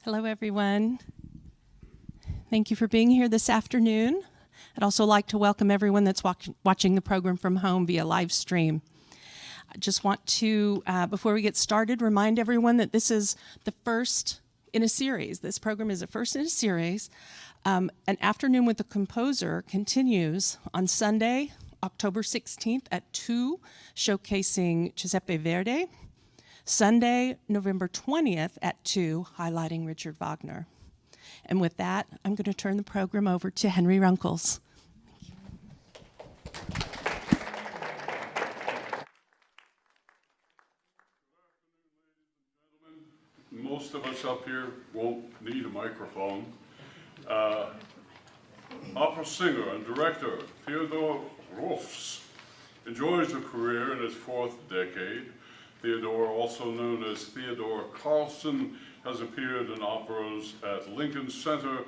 Hello, everyone. Thank you for being here this afternoon. I'd also like to welcome everyone that's watching the program from home via live stream. I just want to, before we get started, remind everyone that this is the first in a series. This program is the first in a series. An afternoon with the composer continues on Sunday, October 16th at 2, showcasing Giuseppe Verdi. Sunday, November 20th at 2, highlighting Richard Wagner. And with that, I'm going to turn the program over to Henry Runkles. Most of us up here won't need a microphone. Opera singer and director Theodore Rulfs enjoys a career in his 4th decade. Theodore, also known as Theodore Carlson, has appeared in operas at Lincoln Center,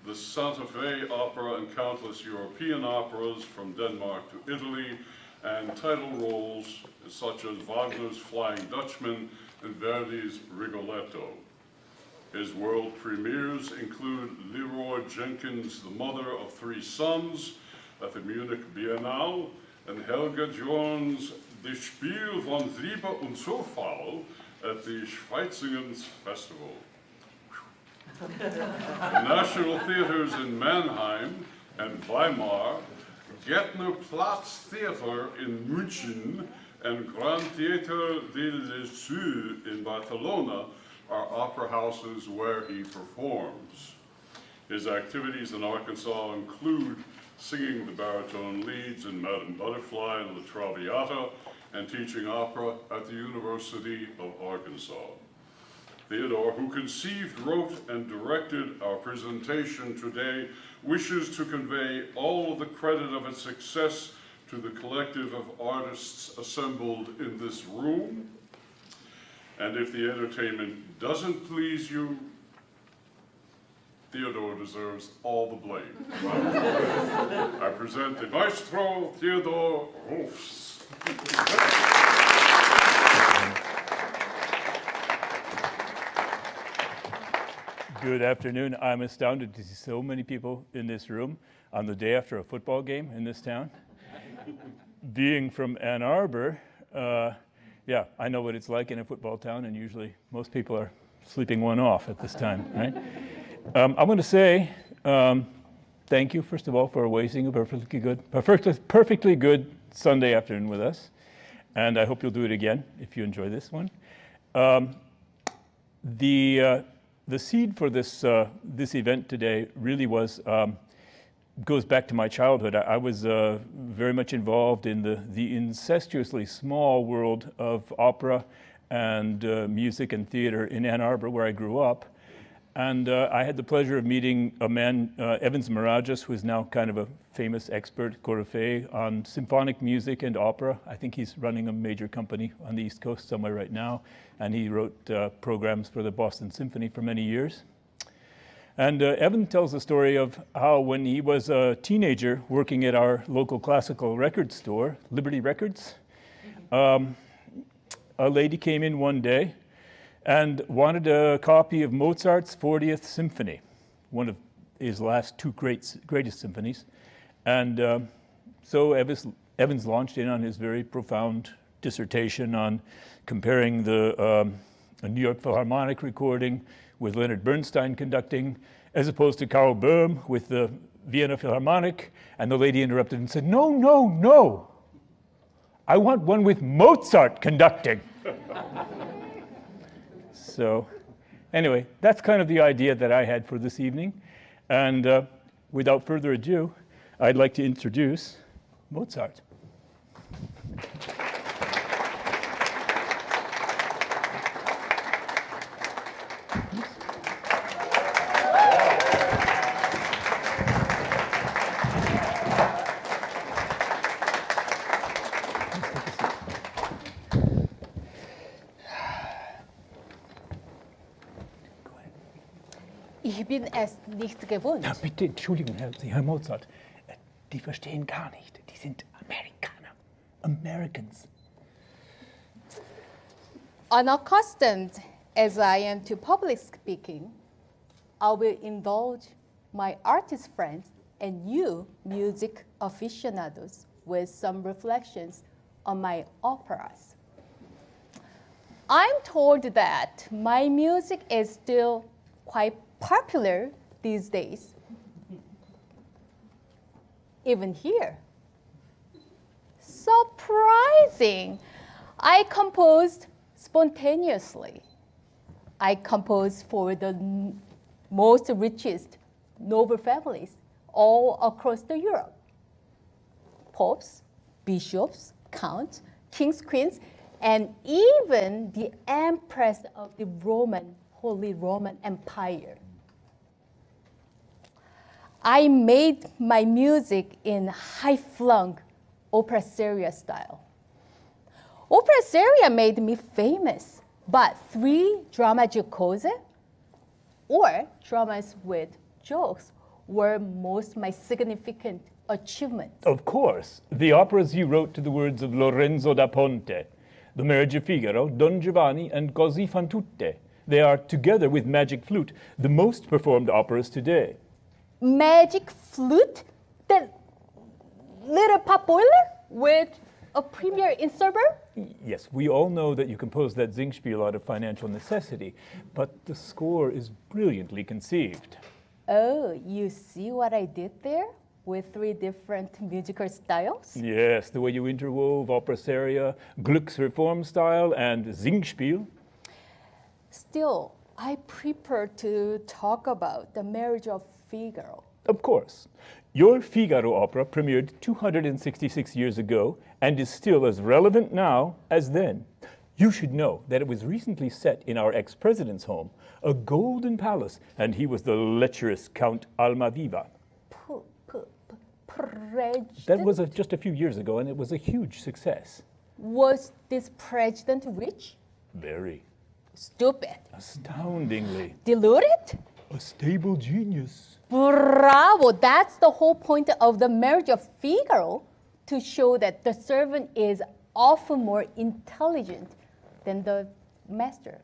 the Santa Fe Opera, and countless European operas from Denmark to Italy, and title roles such as Wagner's Flying Dutchman and Verdi's Rigoletto. His world premieres include Leroy Jenkins' The Mother of Three Sons at the Munich Biennale, and Helga Jorn's Die Spiel von Liebe und Zufall at the Schweizingens Festival. The National Theaters in Mannheim and Weimar, Gärtner Platz Theater in München, and Grand Theater de Soo in Barcelona are opera houses where he performs. His activities in Arkansas include singing the baritone leads in Madame Butterfly and La Traviata, and teaching opera at the University of Arkansas. Theodore, who conceived, wrote, and directed our presentation today, wishes to convey all of the credit of its success to the collective of artists assembled in this room. And if the entertainment doesn't please you, Theodore deserves all the blame. I present the maestro, Theodore Rulfs. Good afternoon. I'm astounded to see so many people in this room on the day after a football game in this town. Being from Ann Arbor, yeah, I know what it's like in a football town, and usually most people are sleeping one off at this time, right? I'm going to say thank you, first of all, for wasting a perfectly good Sunday afternoon with us, and I hope you'll do it again if you enjoy this one. The seed for this event today really goes back to my childhood. I was very much involved in the incestuously small world of opera and music and theater in Ann Arbor, where I grew up. And I had the pleasure of meeting a man, Evans Mirages, who is now kind of a famous expert, coryphée, on symphonic music and opera. I think he's running a major company on the East Coast somewhere right now. And he wrote programs for the Boston Symphony for many years. And Evan tells the story of how when he was a teenager working at our local classical record store, Liberty Records, a lady came in one day and wanted a copy of Mozart's 40th Symphony, one of his last two greatest symphonies. And so Evans launched in on his very profound dissertation on comparing the New York Philharmonic recording with Leonard Bernstein conducting, as opposed to Karl Böhm with the Vienna Philharmonic. And the lady interrupted and said, "No, no, no. I want one with Mozart conducting." So anyway, that's kind of the idea that I had for this evening. And without further ado, I'd like to introduce Mozart. Ich bin es nicht gewohnt. Ja, bitte, Entschuldigung, Herr Mozart. Die verstehen gar nicht. Die sind Amerikaner. Americans. Unaccustomed as I am to public speaking, I will indulge my artist friends and you, music aficionados, with some reflections on my operas. I'm told that my music is still quite popular these days, even here. Surprising! I composed spontaneously. I composed for the most richest noble families all across the Europe. Popes, bishops, counts, kings, queens, and even the empress of the Holy Roman Empire. I made my music in high-flung opera seria style. Opera seria made me famous, but 3 drama giocose, or dramas with jokes, were most my significant achievements. Of course, the operas you wrote to the words of Lorenzo da Ponte, The Marriage of Figaro, Don Giovanni, and Così fan tutte. They are, together with Magic Flute, the most performed operas today. Magic Flute? That little pop boiler with a premier inserter? Yes, we all know that you composed that Singspiel out of financial necessity, but the score is brilliantly conceived. Oh, you see what I did there with 3 different musical styles? Yes, the way you interwove opera seria, Gluck's reform style, and Singspiel. Still, I prefer to talk about The Marriage of Figaro. Of course. Your Figaro opera premiered 266 years ago and is still as relevant now as then. You should know that it was recently set in our ex-president's home, a golden palace, and he was the lecherous Count Almaviva. President? That was just a few years ago, and it was a huge success. Was this president rich? Very. Stupid? Astoundingly. Deluded? A stable genius. Bravo! That's the whole point of The Marriage of Figaro, to show that the servant is often more intelligent than the master.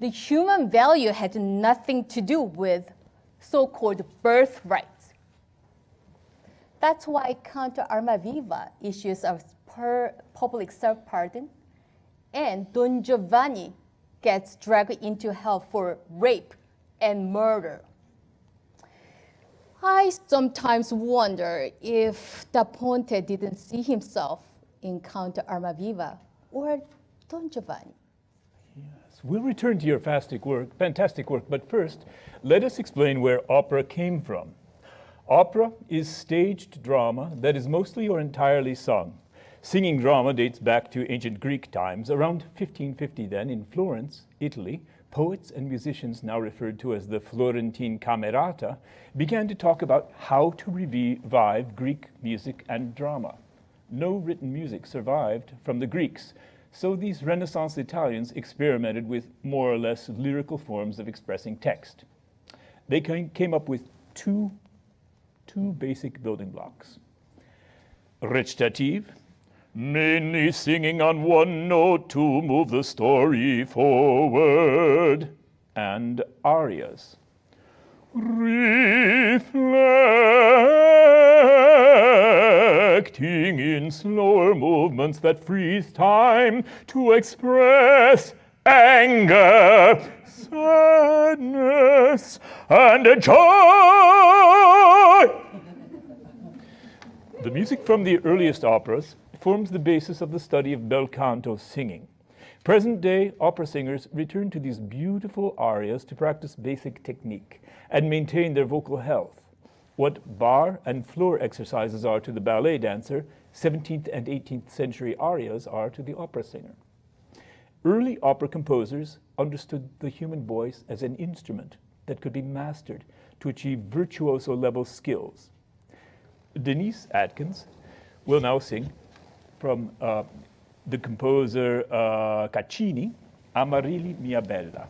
The human value had nothing to do with so-called birthrights. That's why Count Almaviva issues a public self-pardon, and Don Giovanni gets dragged into hell for rape and murder. I sometimes wonder if Da Ponte didn't see himself in Count Almaviva or Don Giovanni. Yes, we'll return to your fantastic work, but first, let us explain where opera came from. Opera is staged drama that is mostly or entirely sung. Singing drama dates back to ancient Greek times. Around 1550 then, in Florence, Italy, poets and musicians, now referred to as the Florentine Camerata, began to talk about how to revive Greek music and drama. No written music survived from the Greeks, so these Renaissance Italians experimented with more or less lyrical forms of expressing text. They came up with two basic building blocks. Recitative, mainly singing on one note to move the story forward, and arias. Reflecting in slower movements that freeze time to express anger, sadness, and joy. The music from the earliest operas forms the basis of the study of bel canto singing. Present-day opera singers return to these beautiful arias to practice basic technique and maintain their vocal health. What bar and floor exercises are to the ballet dancer, 17th and 18th century arias are to the opera singer. Early opera composers understood the human voice as an instrument that could be mastered to achieve virtuoso-level skills. Denise Atkins will now sing from the composer Caccini, Amarilli mia bella.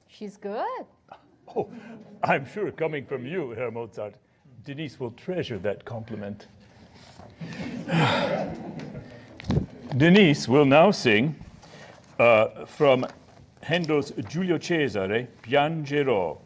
She's good. Oh, I'm sure coming from you, Herr Mozart, Denise will treasure that compliment. Denise will now sing from Handel's Giulio Cesare, Piangerò.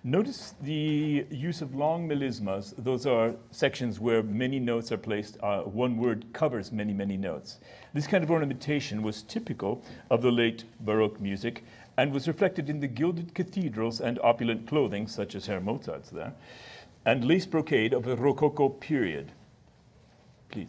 Notice the use of long melismas. Those are sections where many notes are placed. One word covers many, many notes. This kind of ornamentation was typical of the late Baroque music and was reflected in the gilded cathedrals and opulent clothing, such as Herr Mozart's there, and lace brocade of the Rococo period. Please.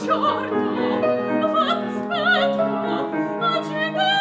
Giorno, fate aspetto, agite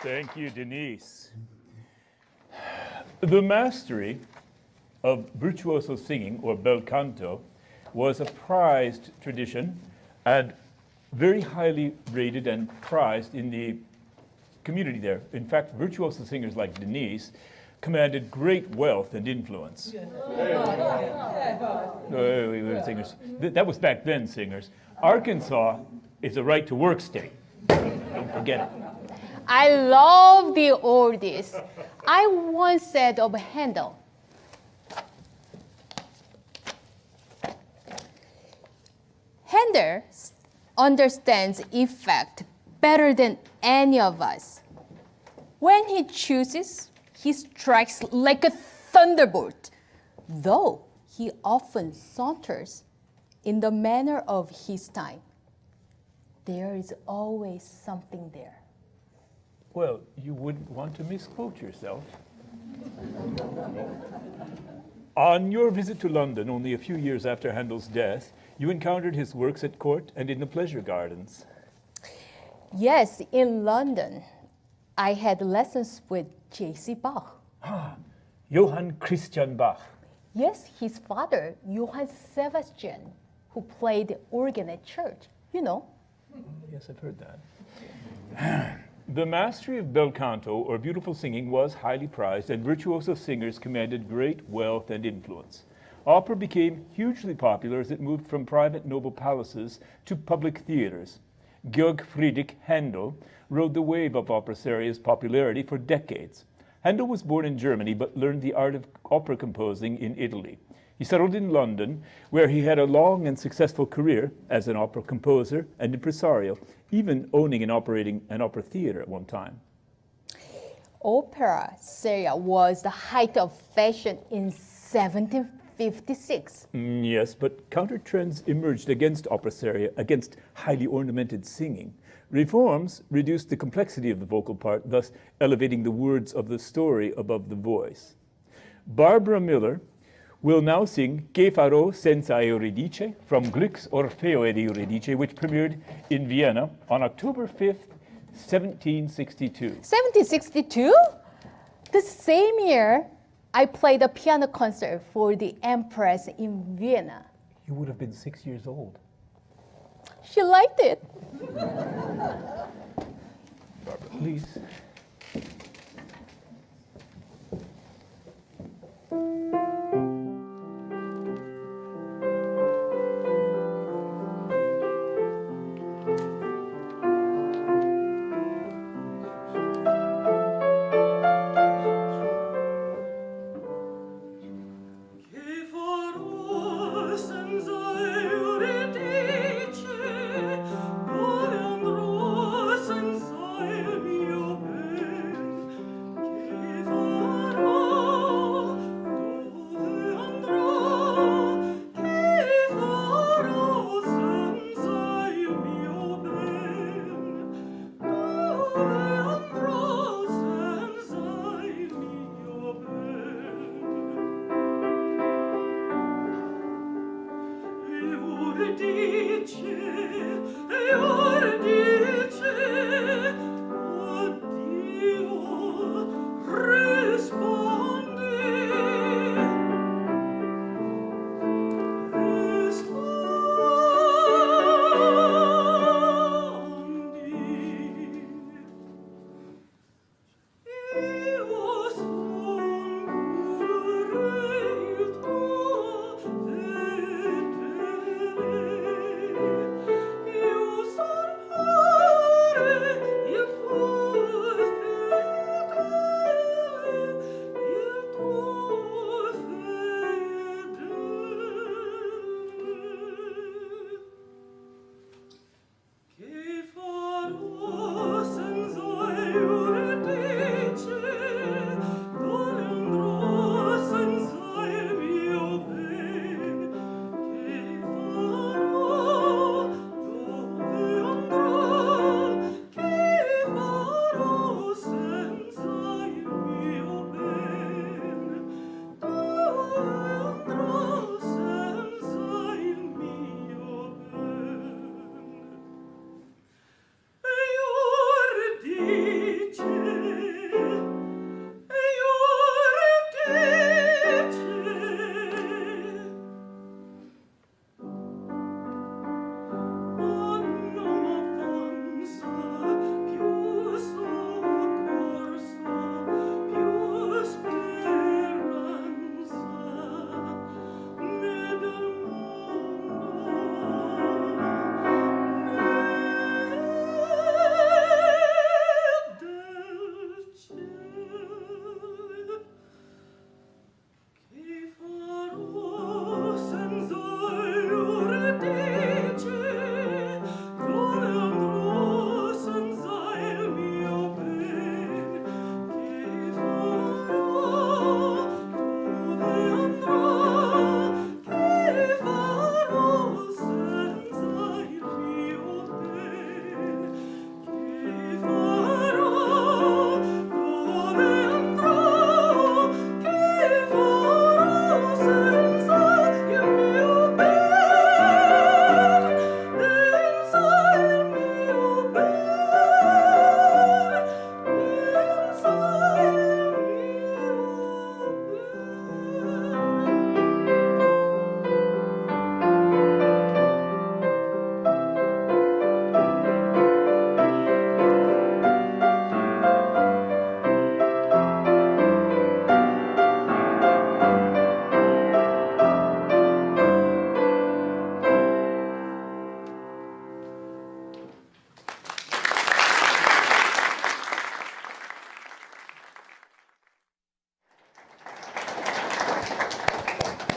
Thank you, Denise. The mastery of virtuoso singing, or bel canto, was a prized tradition and very highly rated and prized in the community there. In fact, virtuoso singers like Denise commanded great wealth and influence. Singers. That was back then, singers. Arkansas is a right-to-work state. Don't forget it. I love the oldies. I once said of Handel, Handel understands effect better than any of us. When he chooses, he strikes like a thunderbolt, though he often saunters in the manner of his time. There is always something there. Well, you wouldn't want to misquote yourself. On your visit to London only a few years after Handel's death, you encountered his works at court and in the pleasure gardens. Yes, in London, I had lessons with J.C. Bach. Johann Christian Bach. Yes, his father, Johann Sebastian, who played organ at church. You know. Yes, I've heard that. The mastery of bel canto, or beautiful singing, was highly prized, and virtuoso singers commanded great wealth and influence. Opera became hugely popular as it moved from private noble palaces to public theaters. Georg Friedrich Handel rode the wave of opera seria's popularity for decades. Handel was born in Germany but learned the art of opera composing in Italy. He settled in London, where he had a long and successful career as an opera composer and impresario, even owning and operating an opera theater at one time. Opera seria was the height of fashion in 1756. Yes, but counter trends emerged against opera seria, against highly ornamented singing. Reforms reduced the complexity of the vocal part, thus elevating the words of the story above the voice. Barbara Miller will now sing Che farò senza Euridice from Gluck's Orfeo ed Euridice, which premiered in Vienna on October 5th, 1762. 1762? The same year, I played a piano concert for the Empress in Vienna. You would have been 6 years old. She liked it. Barbara, please.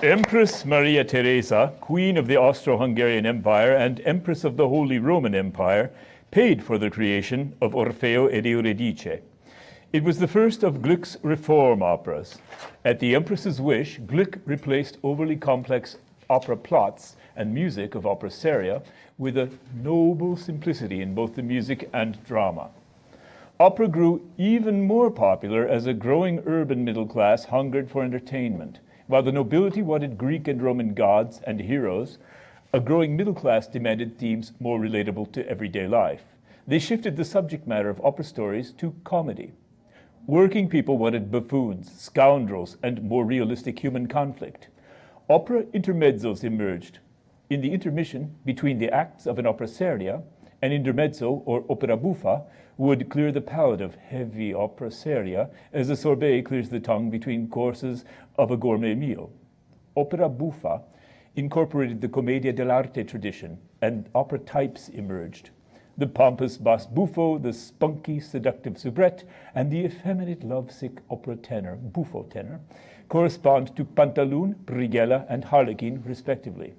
Empress Maria Theresa, Queen of the Austro-Hungarian Empire and Empress of the Holy Roman Empire, paid for the creation of Orfeo ed Euridice. It was the first of Gluck's reform operas. At the Empress's wish, Gluck replaced overly complex opera plots and music of opera seria with a noble simplicity in both the music and drama. Opera grew even more popular as a growing urban middle class hungered for entertainment. While the nobility wanted Greek and Roman gods and heroes, a growing middle class demanded themes more relatable to everyday life. They shifted the subject matter of opera stories to comedy. Working people wanted buffoons, scoundrels, and more realistic human conflict. Opera intermezzos emerged. In the intermission between the acts of an opera seria, an intermezzo, or opera buffa, would clear the palate of heavy opera seria as a sorbet clears the tongue between courses of a gourmet meal. Opera buffa incorporated the commedia dell'arte tradition, and opera types emerged. The pompous bass buffo, the spunky, seductive soubrette, and the effeminate, lovesick opera tenor, buffo tenor, correspond to pantaloon, brigella, and harlequin, respectively.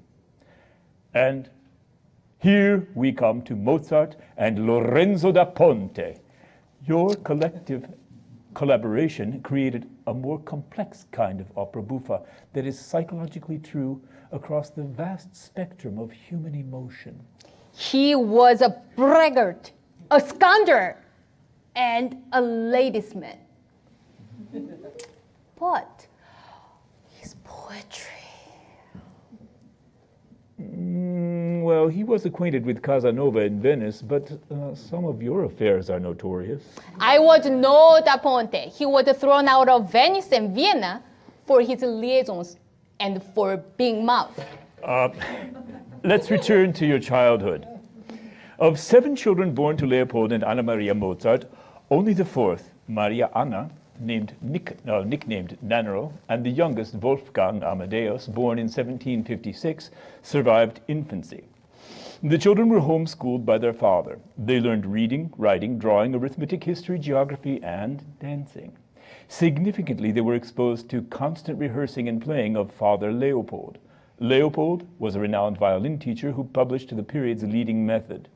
And here we come to Mozart and Lorenzo da Ponte. Your collective collaboration created a more complex kind of opera buffa that is psychologically true across the vast spectrum of human emotion. He was a braggart, a scoundrel, and a ladies' man. But his poetry. Well, he was acquainted with Casanova in Venice, but some of your affairs are notorious. I was no da Ponte. He was thrown out of Venice and Vienna for his liaisons and for being mouth. Let's return to your childhood. Of 7 children born to Leopold and Anna Maria Mozart, only the 4th, Maria Anna, nicknamed Nannerl, and the youngest, Wolfgang Amadeus, born in 1756, survived infancy. The children were homeschooled by their father. They learned reading, writing, drawing, arithmetic, history, geography, and dancing. Significantly, they were exposed to constant rehearsing and playing of Father Leopold. Leopold was a renowned violin teacher who published the period's leading method.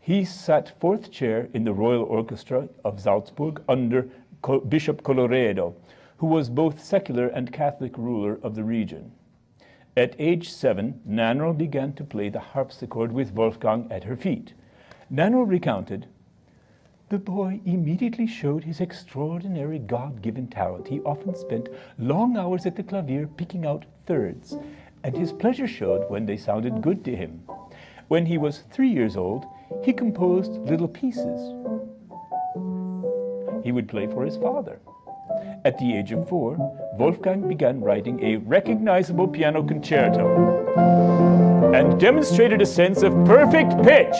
He sat 4th chair in the Royal Orchestra of Salzburg under Bishop Colloredo, who was both secular and Catholic ruler of the region. At age 7, Nannerl began to play the harpsichord with Wolfgang at her feet. Nannerl recounted, "The boy immediately showed his extraordinary God-given talent. He often spent long hours at the clavier picking out thirds, and his pleasure showed when they sounded good to him. When he was 3 years old, he composed little pieces. He would play for his father. At the age of 4, Wolfgang began writing a recognizable piano concerto and demonstrated a sense of perfect pitch.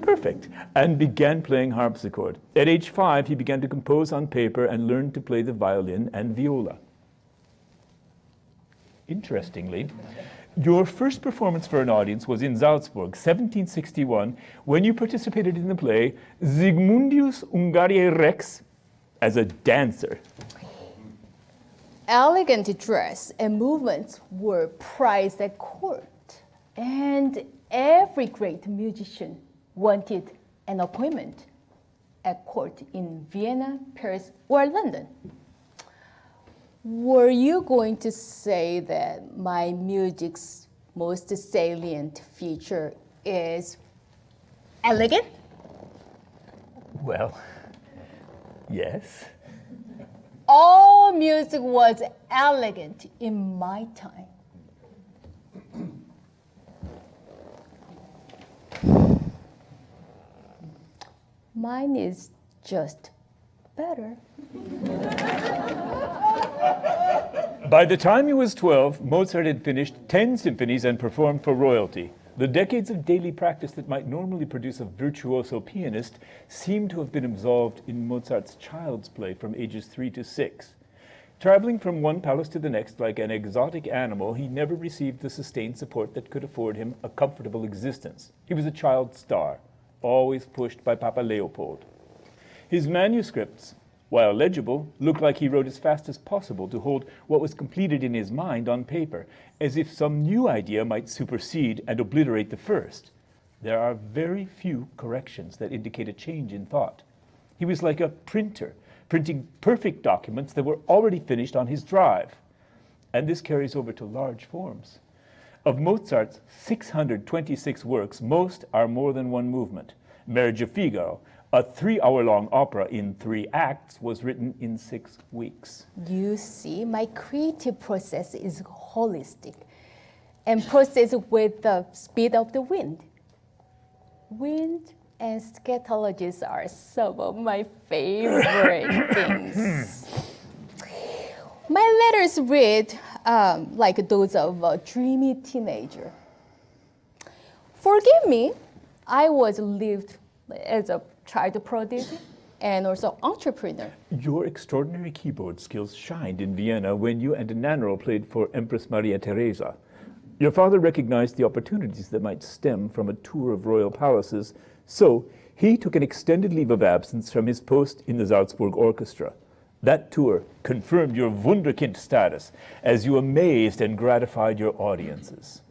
Perfect, and began playing harpsichord. At age 5, he began to compose on paper and learned to play the violin and viola. Interestingly, your first performance for an audience was in Salzburg, 1761, when you participated in the play Sigmundius Ungariae Rex as a dancer. Elegant dress and movements were prized at court, and every great musician wanted an appointment at court in Vienna, Paris, or London. Were you going to say that my music's most salient feature is elegant? Well, yes. All music was elegant in my time. Mine is just better. By the time he was 12, Mozart had finished 10 symphonies and performed for royalty. The decades of daily practice that might normally produce a virtuoso pianist seem to have been absolved in Mozart's child's play from ages 3 to 6. Traveling from one palace to the next like an exotic animal, he never received the sustained support that could afford him a comfortable existence. He was a child star, always pushed by Papa Leopold. His manuscripts, while legible, look like he wrote as fast as possible to hold what was completed in his mind on paper, as if some new idea might supersede and obliterate the first. There are very few corrections that indicate a change in thought. He was like a printer, printing perfect documents that were already finished on his drive. And this carries over to large forms. Of Mozart's 626 works, most are more than one movement. Marriage of Figaro, a 3-hour-long opera in 3 acts, was written in 6 weeks. You see, my creative process is holistic and processed with the speed of the wind. Wind and scatologies are some of my favorite things. My letters read like those of a dreamy teenager. Forgive me, I was lived as a child prodigy and also entrepreneur. Your extraordinary keyboard skills shined in Vienna when you and Nannerl played for Empress Maria Theresa. Your father recognized the opportunities that might stem from a tour of royal palaces, so he took an extended leave of absence from his post in the Salzburg Orchestra. That tour confirmed your Wunderkind status as you amazed and gratified your audiences.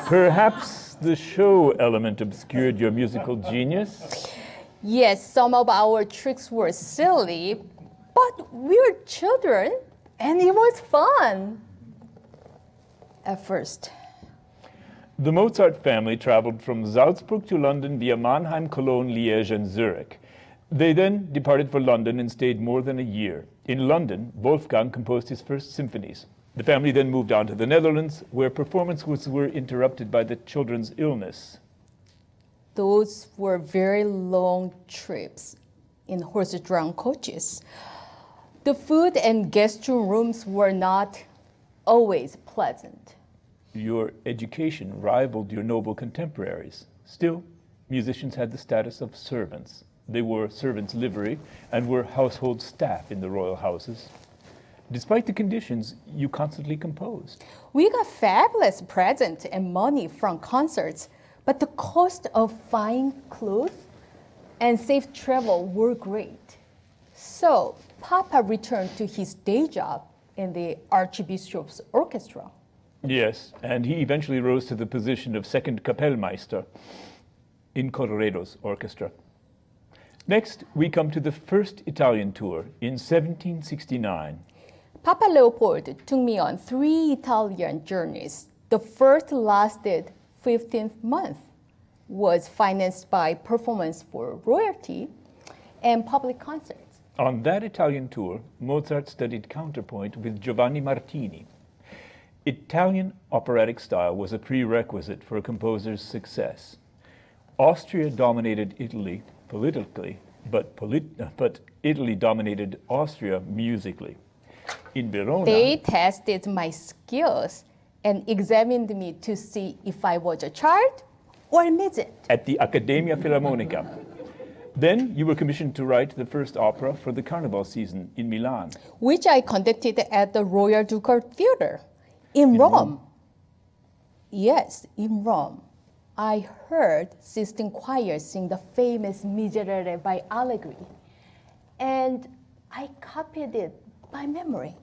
Perhaps the show element obscured your musical genius? Yes, some of our tricks were silly, but we were children and it was fun at first. The Mozart family traveled from Salzburg to London via Mannheim, Cologne, Liège, and Zurich. They then departed for London and stayed more than a year. In London, Wolfgang composed his first symphonies. The family then moved on to the Netherlands, where performances were interrupted by the children's illness. Those were very long trips in horse-drawn coaches. The food and guest rooms were not always pleasant. Your education rivaled your noble contemporaries. Still, musicians had the status of servants. They wore servants' livery and were household staff in the royal houses. Despite the conditions, you constantly composed. We got fabulous presents and money from concerts, but the cost of fine clothes and safe travel were great. So Papa returned to his day job in the Archbishop's orchestra. Yes, and he eventually rose to the position of second Kapellmeister in Colorado's orchestra. Next, we come to the first Italian tour in 1769. Papa Leopold took me on 3 Italian journeys. The first lasted 15 months, was financed by performance for royalty and public concerts. On that Italian tour, Mozart studied counterpoint with Giovanni Martini. Italian operatic style was a prerequisite for a composer's success. Austria dominated Italy politically, but Italy dominated Austria musically. In Verona, they tested my skills and examined me to see if I was a child or a midget. At the Accademia Filarmonica. Then you were commissioned to write the first opera for the Carnival season in Milan. Which I conducted at the Royal Ducal Theater in Rome. Yes, in Rome. I heard Sistine Choir sing the famous Miserere by Allegri, and I copied it by memory.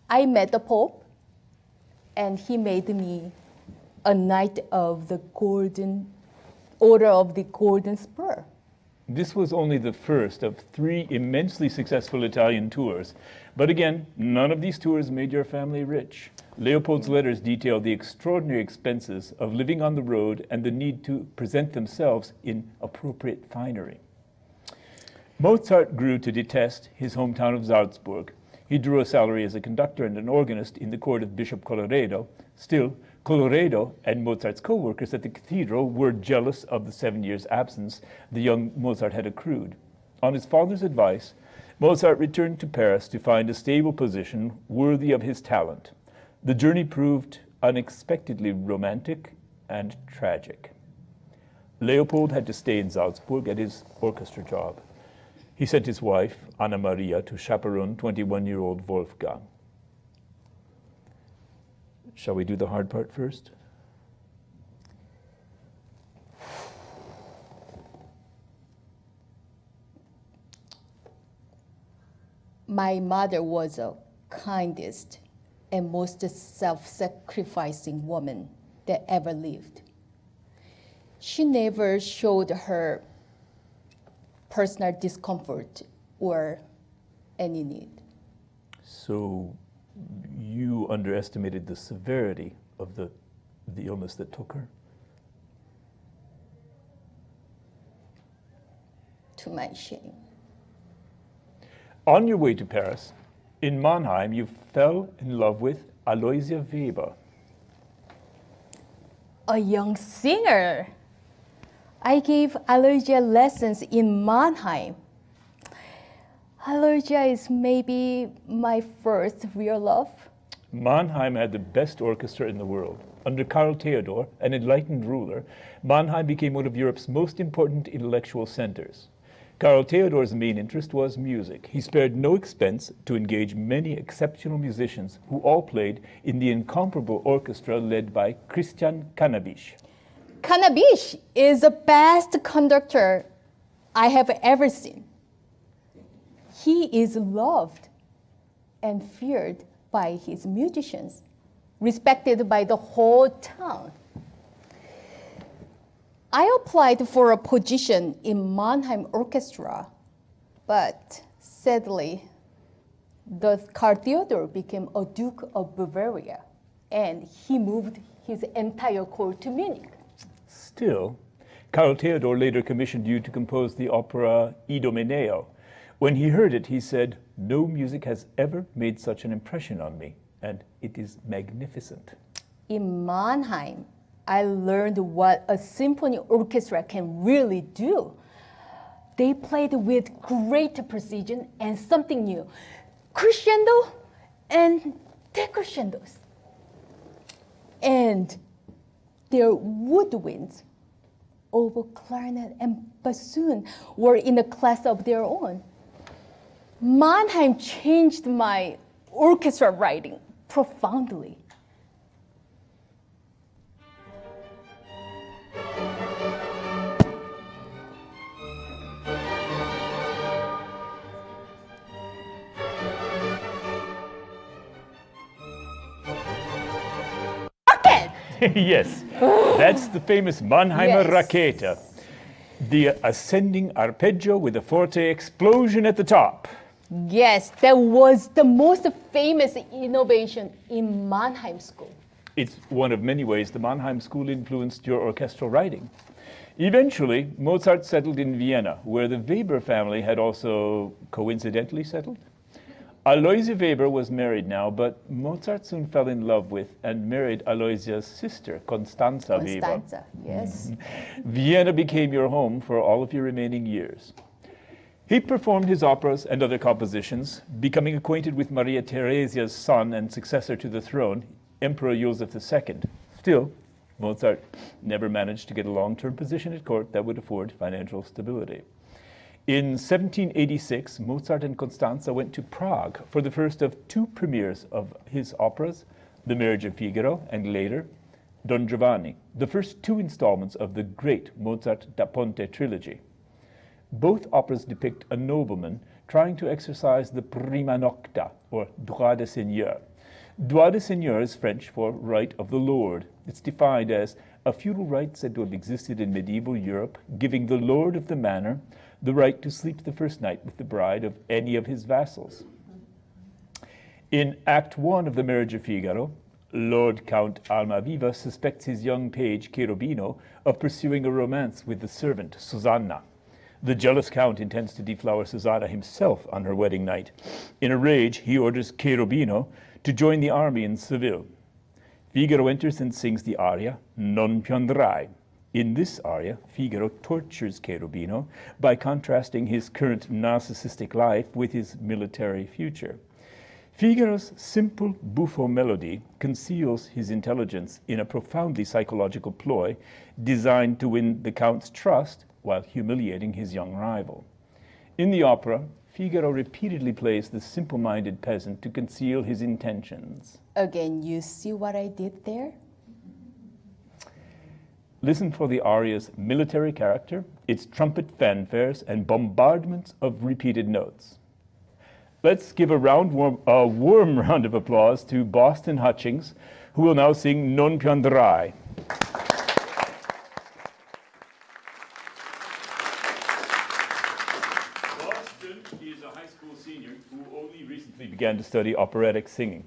I met the Pope, and he made me a Knight of the Order of the Golden Spur. This was only the first of 3 immensely successful Italian tours. But again, none of these tours made your family rich. Leopold's letters detail the extraordinary expenses of living on the road and the need to present themselves in appropriate finery. Mozart grew to detest his hometown of Salzburg. He drew a salary as a conductor and an organist in the court of Bishop Colloredo. Still, Colloredo and Mozart's co-workers at the cathedral were jealous of the 7 years' absence the young Mozart had accrued. On his father's advice, Mozart returned to Paris to find a stable position worthy of his talent. The journey proved unexpectedly romantic and tragic. Leopold had to stay in Salzburg at his orchestra job. He sent his wife, Anna Maria, to chaperone 21-year-old Wolfgang. Shall we do the hard part first? My mother was the kindest and most self-sacrificing woman that ever lived. She never showed her personal discomfort or any need. So you underestimated the severity of the illness that took her? To my shame. On your way to Paris, in Mannheim, you fell in love with Aloysia Weber. A young singer. I gave Aloysia lessons in Mannheim. Aloysia is maybe my first real love. Mannheim had the best orchestra in the world. Under Karl Theodor, an enlightened ruler, Mannheim became one of Europe's most important intellectual centers. Karl Theodor's main interest was music. He spared no expense to engage many exceptional musicians who all played in the incomparable orchestra led by Christian Canabisch. Canabisch is the best conductor I have ever seen. He is loved and feared by his musicians, respected by the whole town. I applied for a position in Mannheim Orchestra, but sadly, the Karl Theodor became a Duke of Bavaria, and he moved his entire court to Munich. Still, Karl Theodor later commissioned you to compose the opera Idomeneo. When he heard it, he said, "No music has ever made such an impression on me, and it is magnificent." In Mannheim, I learned what a symphony orchestra can really do. They played with great precision and something new, crescendo and decrescendos. And their woodwinds, oboe, clarinet, and bassoon were in a class of their own. Mannheim changed my orchestra writing profoundly. Yes, that's the famous Mannheimer Yes. Rakete. The ascending arpeggio with a forte explosion at the top. Yes, that was the most famous innovation in Mannheim School. It's one of many ways the Mannheim School influenced your orchestral writing. Eventually, Mozart settled in Vienna, where the Weber family had also coincidentally settled. Aloysia Weber was married now, but Mozart soon fell in love with and married Aloysia's sister, Constanza Weber. Constanza, yes. Vienna became your home for all of your remaining years. He performed his operas and other compositions, becoming acquainted with Maria Theresia's son and successor to the throne, Emperor Joseph II. Still, Mozart never managed to get a long-term position at court that would afford financial stability. In 1786, Mozart and Constanza went to Prague for the first of two premieres of his operas, The Marriage of Figaro, and later, Don Giovanni, the first two installments of the great Mozart da Ponte trilogy. Both operas depict a nobleman trying to exercise the prima nocta, or droit de seigneur. Droit de seigneur is French for right of the lord. It's defined as a feudal right said to have existed in medieval Europe, giving the lord of the manor the right to sleep the first night with the bride of any of his vassals. In Act 1 of The Marriage of Figaro, Lord Count Almaviva suspects his young page, Cherubino, of pursuing a romance with the servant, Susanna. The jealous count intends to deflower Susanna himself on her wedding night. In a rage, he orders Cherubino to join the army in Seville. Figaro enters and sings the aria, Non più andrai. In this aria, Figaro tortures Cherubino by contrasting his current narcissistic life with his military future. Figaro's simple buffo melody conceals his intelligence in a profoundly psychological ploy designed to win the Count's trust while humiliating his young rival. In the opera, Figaro repeatedly plays the simple-minded peasant to conceal his intentions. Again, you see what I did there? Listen for the aria's military character, its trumpet fanfares, and bombardments of repeated notes. Let's give a warm round of applause to Boston Hutchings, who will now sing Non piangherai. Boston is a high school senior who only recently began to study operatic singing.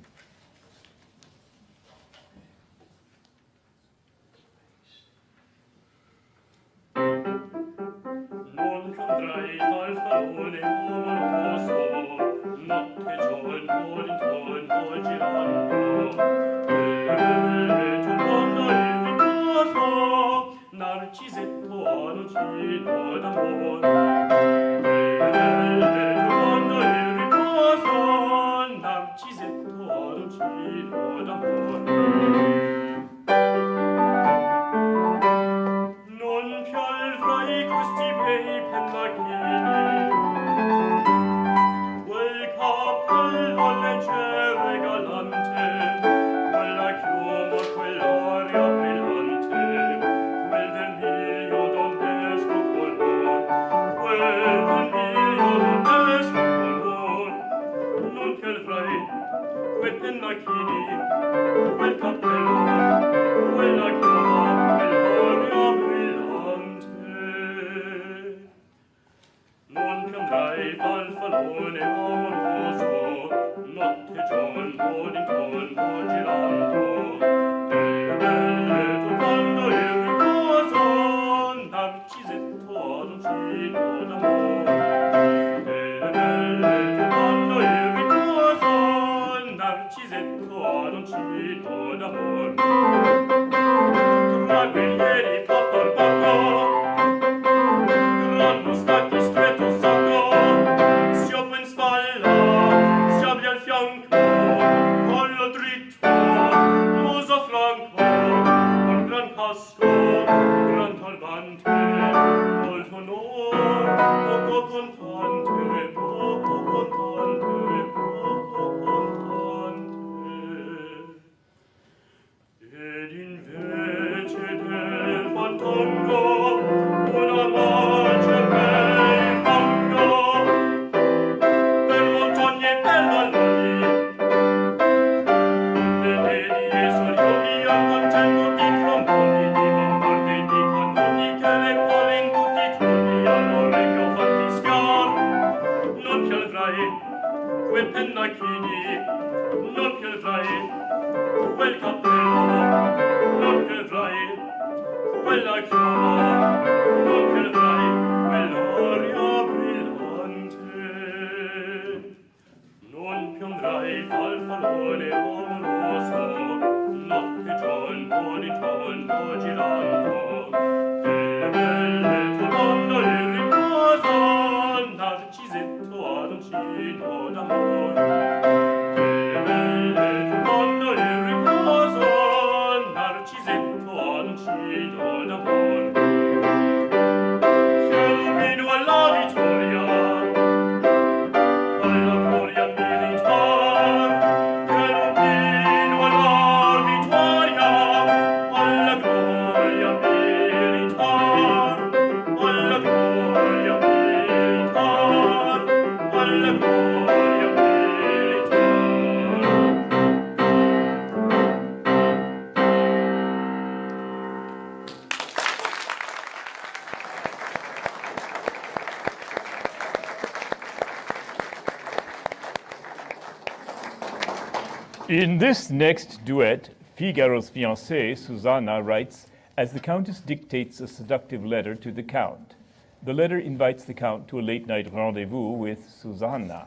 In this next duet, Figaro's fiancée, Susanna, writes, as the Countess dictates a seductive letter to the Count. The letter invites the Count to a late-night rendezvous with Susanna.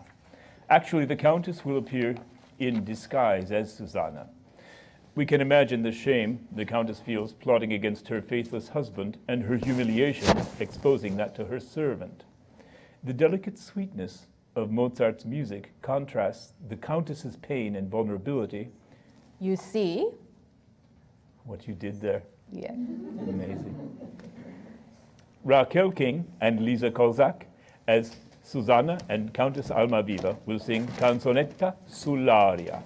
Actually, the Countess will appear in disguise as Susanna. We can imagine the shame the Countess feels plotting against her faithless husband and her humiliation exposing that to her servant. The delicate sweetness of Mozart's music contrasts the Countess's pain and vulnerability. You see? What you did there. Yeah. Amazing. Raquel King and Lisa Kozak as Susanna and Countess Almaviva will sing Canzonetta sull'aria.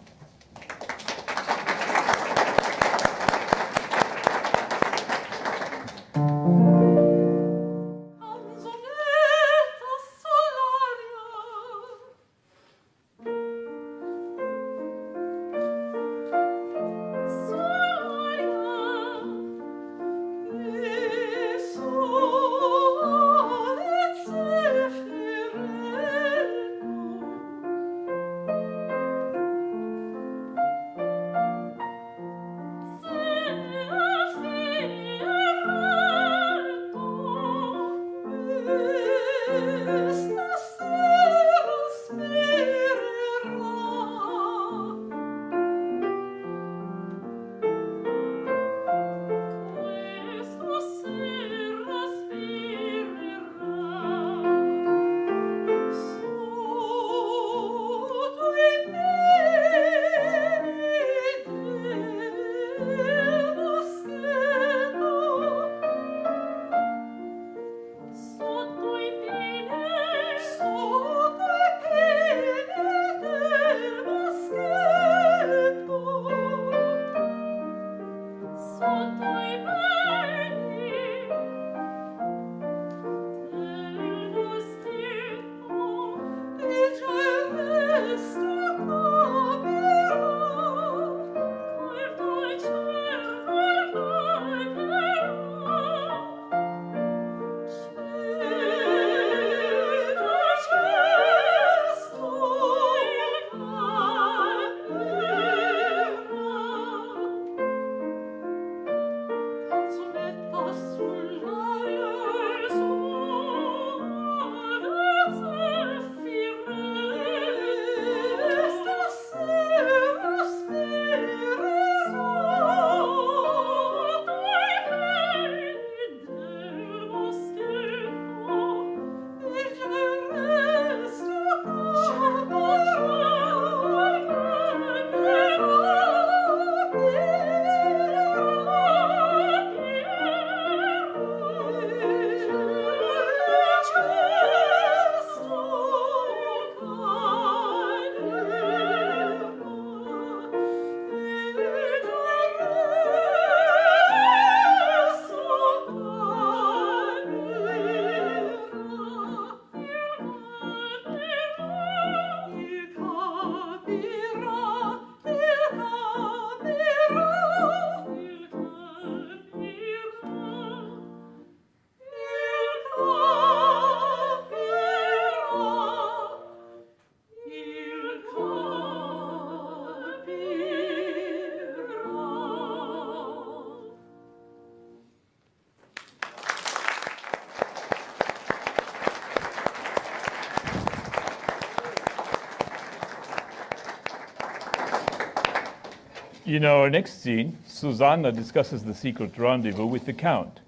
In our next scene, Susanna discusses the secret rendezvous with the Count.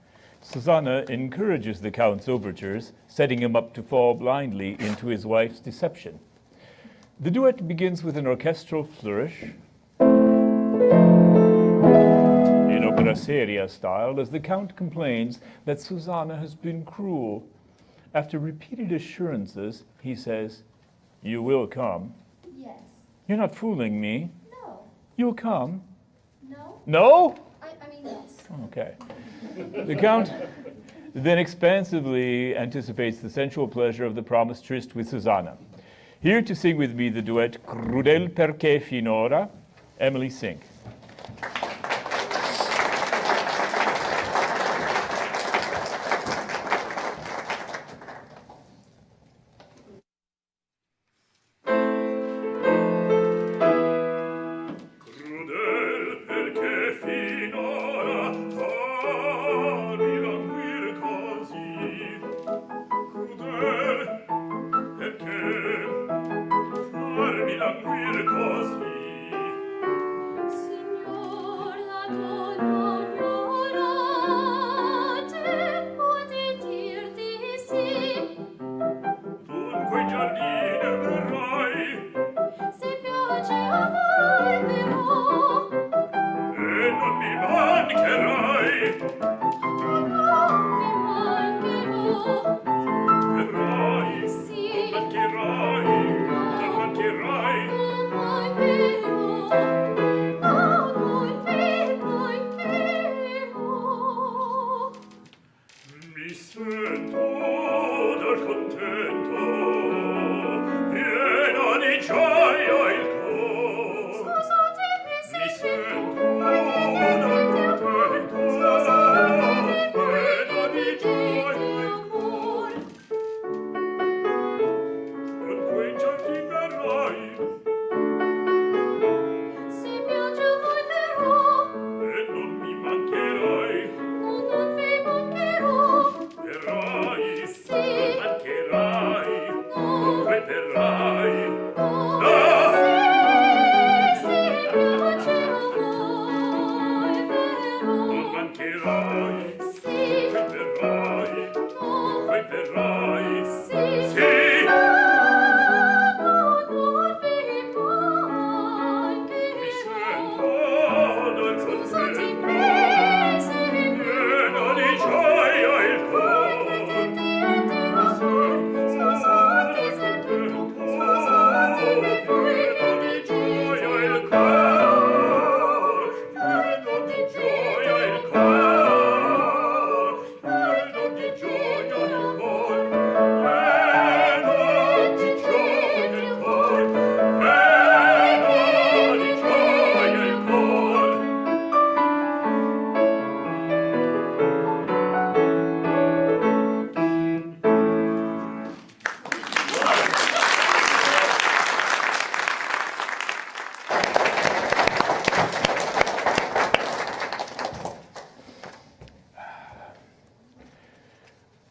Susanna encourages the Count's overtures, setting him up to fall blindly into his wife's deception. The duet begins with an orchestral flourish in opera seria style as the Count complains that Susanna has been cruel. After repeated assurances, he says, "You will come." Yes. "You're not fooling me. No. You'll come." No? "No?" I mean, yes. Okay. The Count then expansively anticipates the sensual pleasure of the promised tryst with Susanna. Here to sing with me the duet Crudel perché finora, Emily Sink. Così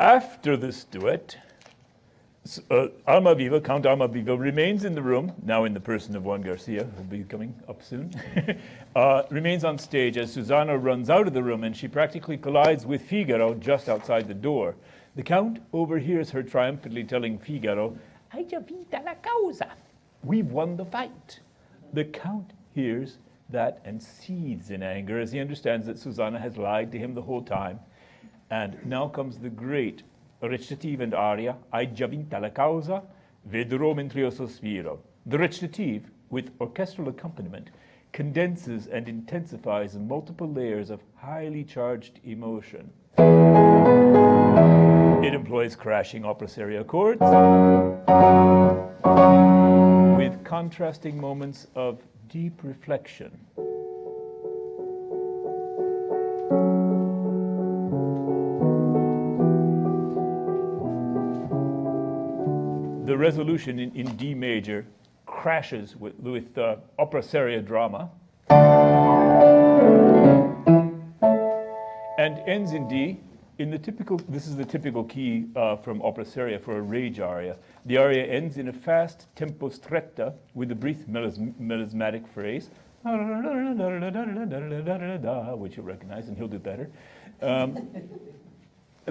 After this duet, Almaviva, Count Almaviva, remains in the room, now in the person of Juan Garcia, who will be coming up soon, remains on stage as Susanna runs out of the room and she practically collides with Figaro just outside the door. The Count overhears her triumphantly telling Figaro, "Hai già vinta la causa. We've won the fight." The Count hears that and seethes in anger as he understands that Susanna has lied to him the whole time. And now comes the great recitative and aria, "Hai già vinta la causa, vedrò mentre io sospiro." The recitative, with orchestral accompaniment, condenses and intensifies multiple layers of highly charged emotion. It employs crashing opera seria chords with contrasting moments of deep reflection. The resolution in D major crashes with opera seria drama and ends in D in the typical, this is the typical key from opera seria for a rage aria. The aria ends in a fast tempo stretta with a brief melismatic phrase, which you'll recognize and he'll do better,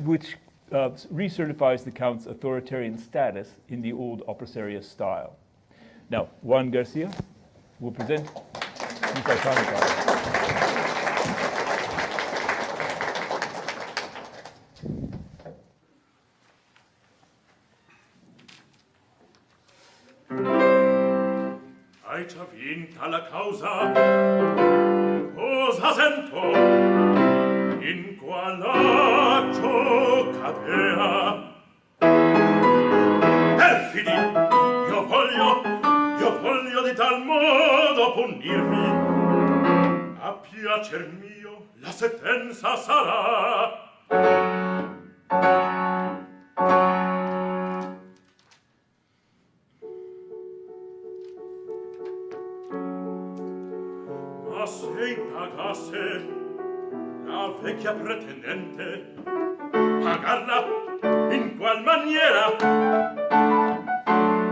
which recertifies the Count's authoritarian status in the old opera seria style. Now, Juan Garcia will present his iconic aria. Hai già vinta la causa, cosa sento? In qual accio cadea? Perfidi, io voglio di tal modo punirvi. A piacer mio la sentenza sarà. Ma se pagasse la vecchia pretendente, pagarla in qual maniera?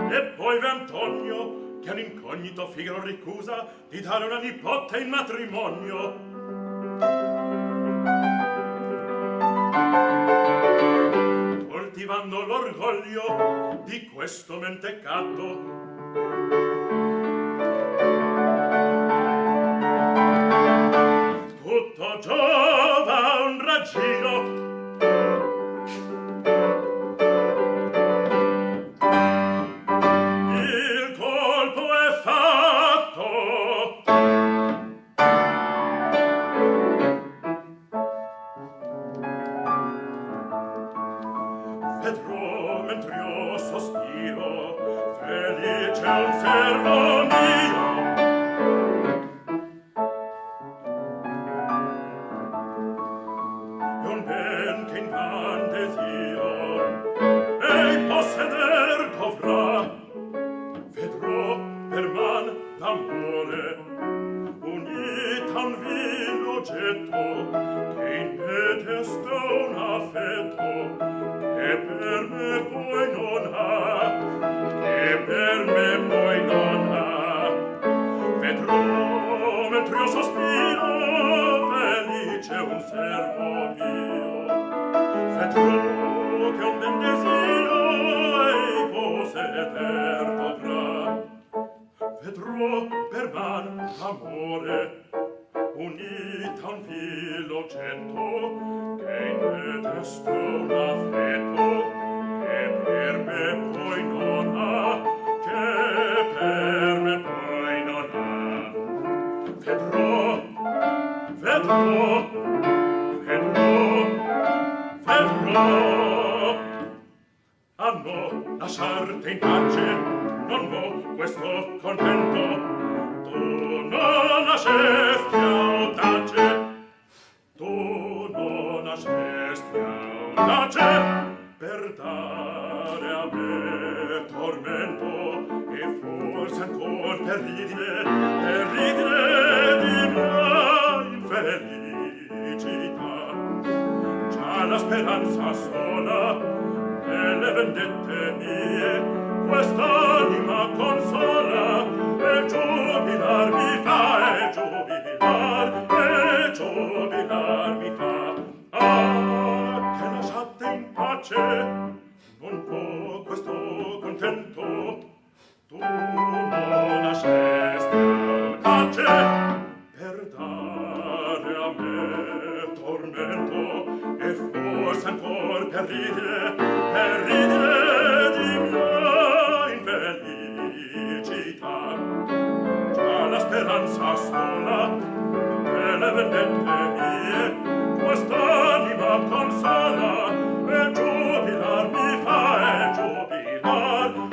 E poi Antonio, che un incognito Figaro ricusa di dare una nipote in matrimonio. Coltivando l'orgoglio di questo mentecato, tutto giova un raggino. Il colpo è fatto. Vedrò mentre io sospiro, felice un servo mio. Un ben che in van desio ei posseder dovrà. Vedrò per man d'amore unita un vil oggetto che in me desta un affetto che per me poi non ha, che per me poi non ha. Vedrò mentre io sospiro, felice un servo mio. Vedrò che un ben desio ei posseder dovrà. Vedrò per man d'amore unita un vil oggetto che in me desta un affetto che per me poi non ha, che per me poi non ha. Vedrò, vedrò, vedrò. A no, lasciarte in pace, non vo questo contento. Tu non lasciesti audace, tu non lasciesti audace per dare a me tormento e forse ancor per ridere di mia infelicità. Già la speranza sola delle vendette mie quest'anima consola e giubilar mi fa e giubilar mi fa che lasciate in pace non può questo contento tu non lascieste pace per dare a me tormento e forse ancor per ridere di mia infelicità già la speranza sola delle vendette mie quest'anima consola e giubilar mi fa e giubilar mi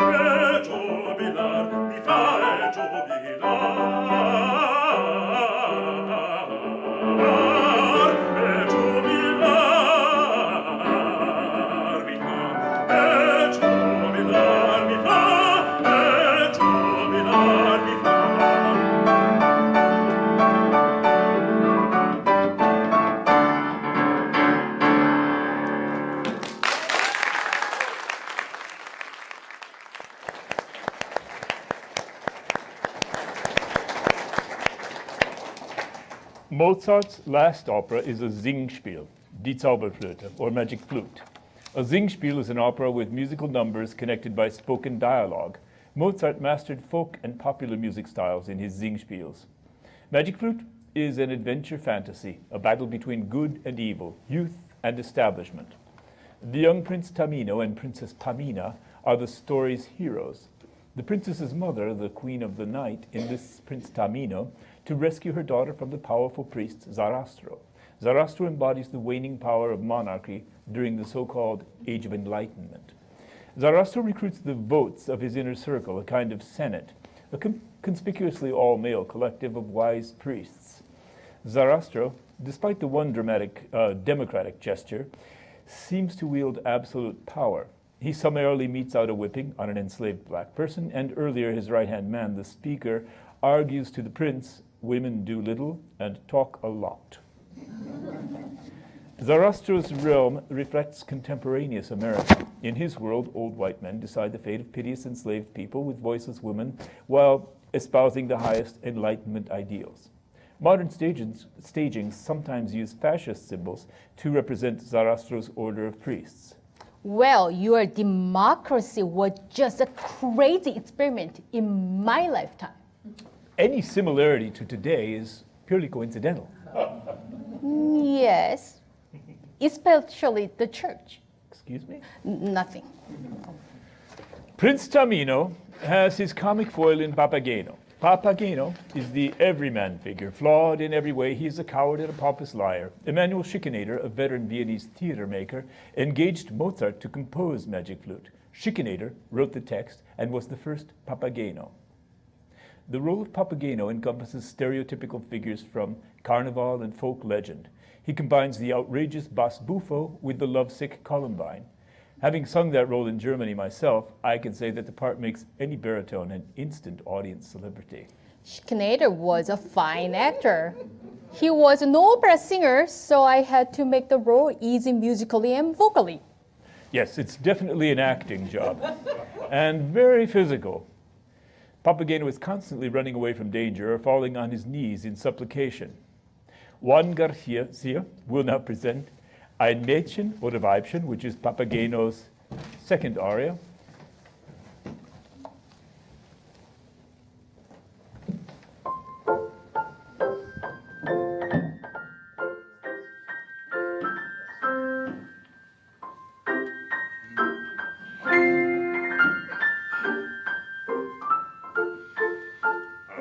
fa e giubilar Mozart's last opera is a Singspiel, Die Zauberflöte, or Magic Flute. A Singspiel is an opera with musical numbers connected by spoken dialogue. Mozart mastered folk and popular music styles in his Singspiels. Magic Flute is an adventure fantasy, a battle between good and evil, youth and establishment. The young Prince Tamino and Princess Pamina are the story's heroes. The princess's mother, the Queen of the Night, enlists Prince Tamino to rescue her daughter from the powerful priest Zarastro. Zarastro embodies the waning power of monarchy during the so-called Age of Enlightenment. Zarastro recruits the votes of his inner circle, a kind of senate, a conspicuously all-male collective of wise priests. Zarastro, despite the one dramatic democratic gesture, seems to wield absolute power. He summarily metes out a whipping on an enslaved black person, and earlier his right-hand man, the speaker, argues to the prince, women do little and talk a lot. Zarastro's realm reflects contemporaneous America. In his world, old white men decide the fate of piteous enslaved people with voiceless women while espousing the highest Enlightenment ideals. Modern stagings sometimes use fascist symbols to represent Zarastro's order of priests. Well, your democracy was just a crazy experiment in my lifetime. Any similarity to today is purely coincidental. Yes, especially the church. Excuse me? Nothing. Prince Tamino has his comic foil in Papageno. Papageno is the everyman figure. Flawed in every way, he is a coward and a pompous liar. Emanuel Schikaneder, a veteran Viennese theater maker, engaged Mozart to compose Magic Flute. Schikaneder wrote the text and was the first Papageno. The role of Papageno encompasses stereotypical figures from carnival and folk legend. He combines the outrageous Bas Buffo with the lovesick Columbine. Having sung that role in Germany myself, I can say that the part makes any baritone an instant audience celebrity. Schikaneder was a fine actor. He was an opera singer, so I had to make the role easy musically and vocally. Yes, it's definitely an acting job, and very physical. Papageno is constantly running away from danger or falling on his knees in supplication. Juan Garcia will now present Ein Mädchen oder Weibchen, which is Papageno's second aria.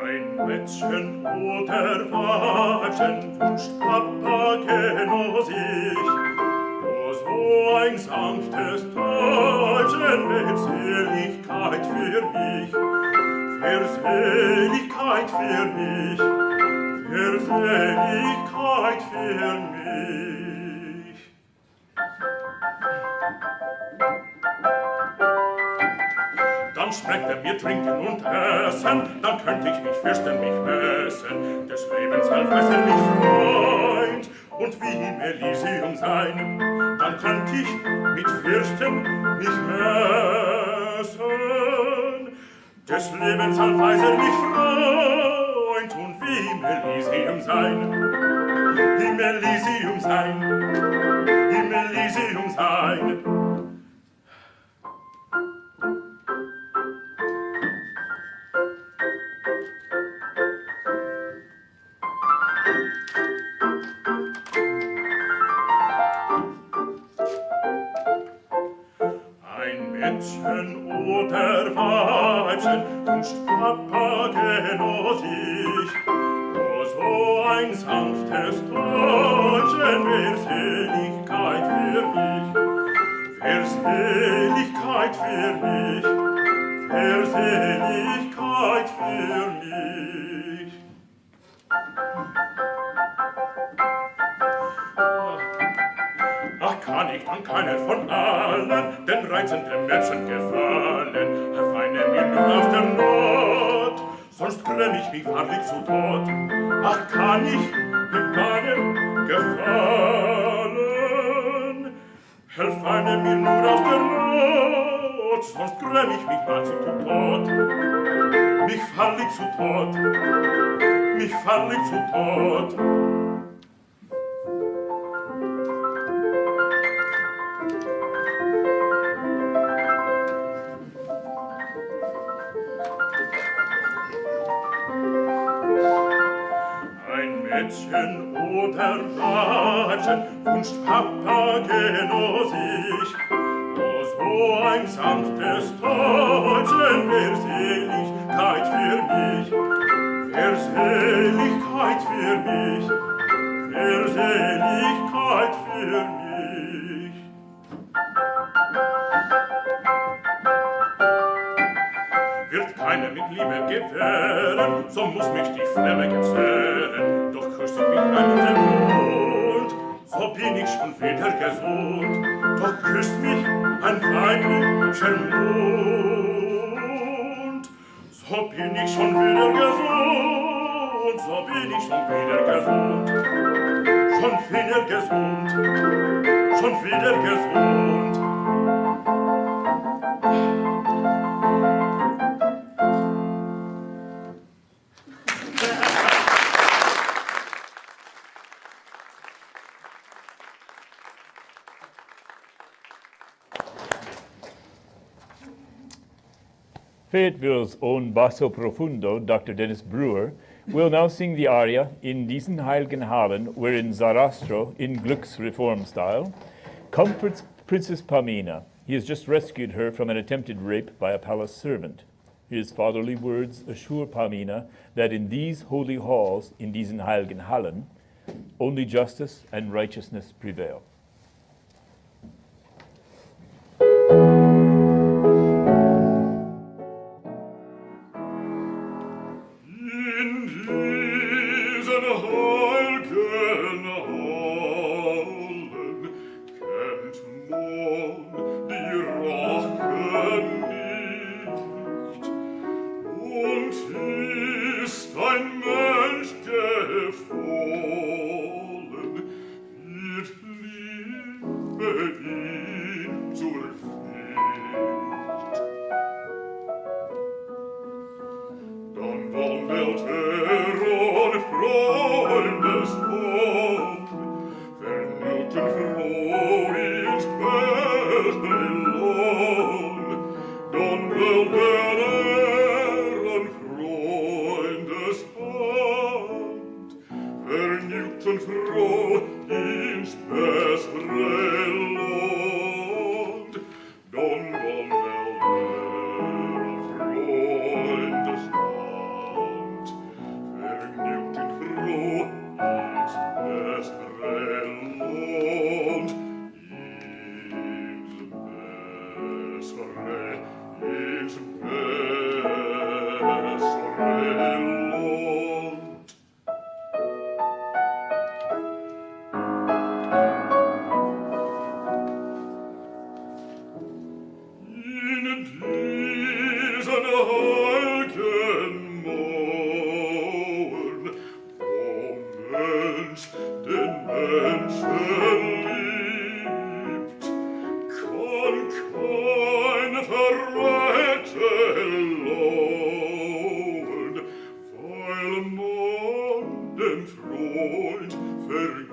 Ein Mädchen oder Weibchen wünscht Papageno sich, o so ein sanftes Täubchen wählt Seligkeit für mich, Seligkeit für mich, Seligkeit für mich. Dann schmeckt mir trinken und essen, dann könnte ich mich fürchten, mich messen, des Lebens Helfer mich Freund, und wie im Elysium sein, dann kannt ich mit Fürchten nicht messen. Des Lebens allweiserlich Freund und wie im Elysium sein, im Elysium sein, im Elysium sein. Mädchen oder Weibchen, wünscht Papa genoss ich. Oh, so ein sanftes Täubchen, wär Seligkeit für mich, wär Seligkeit für mich, wär Seligkeit für mich. Ach, kann ich dann keiner von allen den reizenden Mädchen gefallen? Erweine mir nur aus der Not, sonst gräm ich mich wahrlich zu Tod. Ach, kann ich keinem gefallen? Erweine mir nur aus der Not, sonst gräm ich mich wahrlich zu Tod. Mich wahrlich zu Tod, mich wahrlich zu Tod. Mädchen oder Weibchen, wünscht Papa genoss ich. Oh, so ein sanftes Täubchen, wär Seligkeit für mich, wär Seligkeit für mich, wär Seligkeit für mich. Wird keiner mit Liebe gewähren, so muss mich die Flamme gezehren. Doch küsst mich an den Mund, so bin ich schon wieder gesund. Doch küsst mich ein weiblicher Mund, so bin ich schon wieder gesund, so bin ich schon wieder gesund, schon wieder gesund, schon wieder gesund. Fayetteville's own basso profundo, Dr. Dennis Brewer, will now sing the aria In diesen heiligen Hallen, wherein Sarastro, in Gluck's reform style, comforts Princess Pamina. He has just rescued her from an attempted rape by a palace servant. His fatherly words assure Pamina that in these holy halls, in diesen heiligen Hallen, only justice and righteousness prevail. Den Menschen liebt, dem Freund vergibt.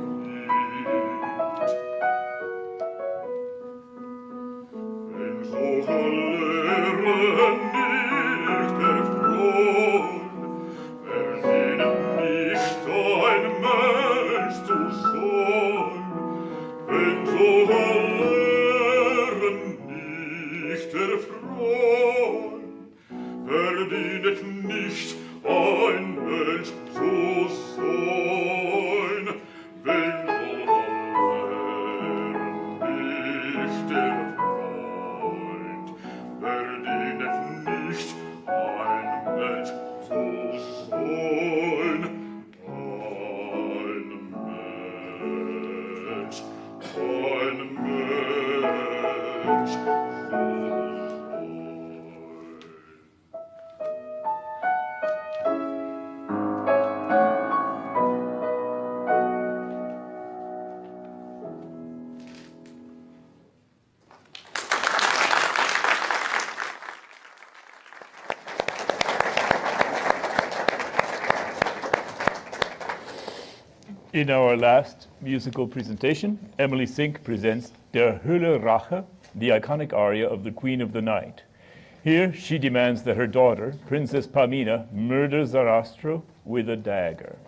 Wenn so verlieren nicht der Freund, verdient nicht ein Mensch zu sein. Wenn so verlieren nicht der Freund, verdient nicht ein Mensch zu sein. Wenn so verlieren nicht der Freund, verdient nicht ein Mensch zu sein. Ein Mensch zu sein. In our last musical presentation, Emily Sink presents Der Hölle Rache, the iconic aria of the Queen of the Night. Here, she demands that her daughter, Princess Pamina, murder Zarastro with a dagger.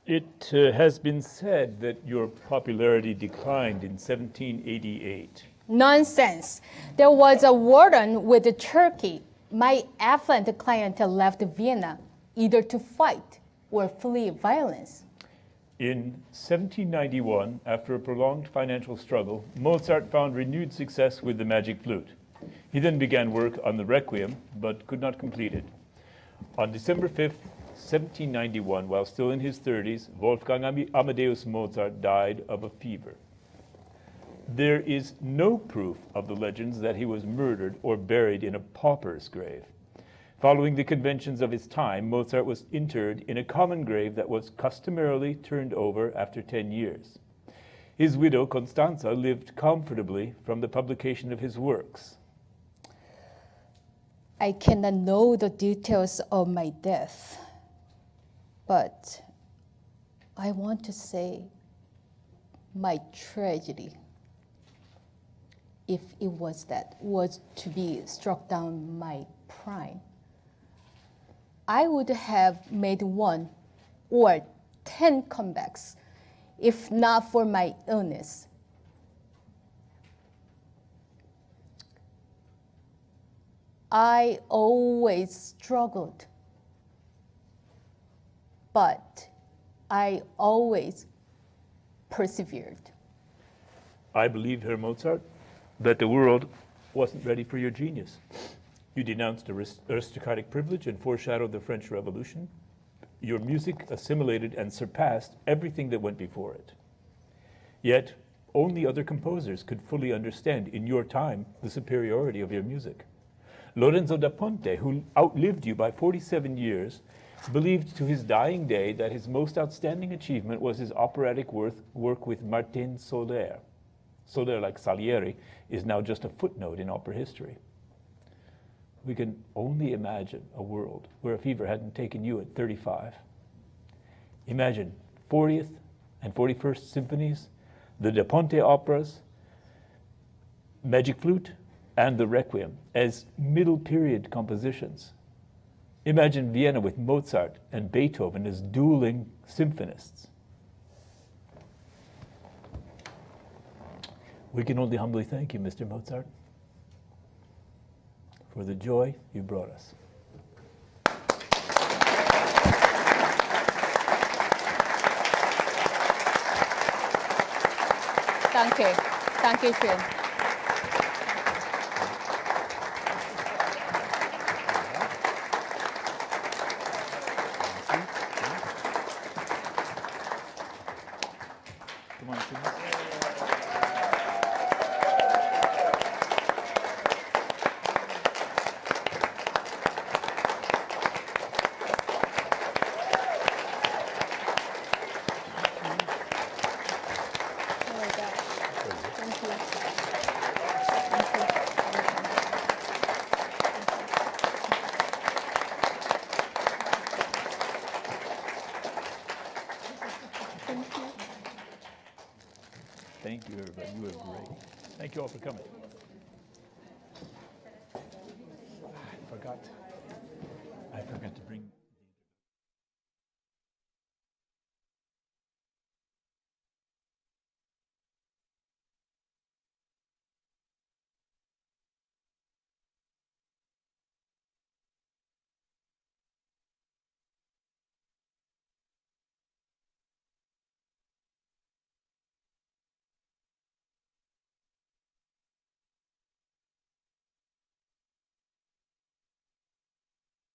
It has been said that your popularity declined in 1788. Nonsense. There was a warden with Turkey. My affluent client left Vienna either to fight or flee violence. In 1791, after a prolonged financial struggle, Mozart found renewed success with the magic flute. He then began work on the Requiem, but could not complete it. On December 5th, 1791, while still in his 30s, Wolfgang Amadeus Mozart died of a fever. There is no proof of the legends that he was murdered or buried in a pauper's grave. Following the conventions of his time, Mozart was interred in a common grave that was customarily turned over after 10 years. His widow, Constanza, lived comfortably from the publication of his works. I cannot know the details of my death, but I want to say my tragedy, if it was that, was to be struck down my prime. I would have made 1 or 10 comebacks if not for my illness. I always struggled, but I always persevered. I believe, Herr Mozart, that the world wasn't ready for your genius. You denounced aristocratic privilege and foreshadowed the French Revolution. Your music assimilated and surpassed everything that went before it. Yet, only other composers could fully understand, in your time, the superiority of your music. Lorenzo da Ponte, who outlived you by 47 years, believed to his dying day that his most outstanding achievement was his operatic work with Martin Soler. Soler, like Salieri, is now just a footnote in opera history. We can only imagine a world where a fever hadn't taken you at 35. Imagine 40th and 41st symphonies, the Da Ponte operas, Magic Flute, and the Requiem as middle period compositions. Imagine Vienna with Mozart and Beethoven as dueling symphonists. We can only humbly thank you, Mr. Mozart, for the joy you brought us. Danke. Danke schön. Come on, sing this. Thank you, everybody. You were great. Thank you all for coming. I forgot to bring...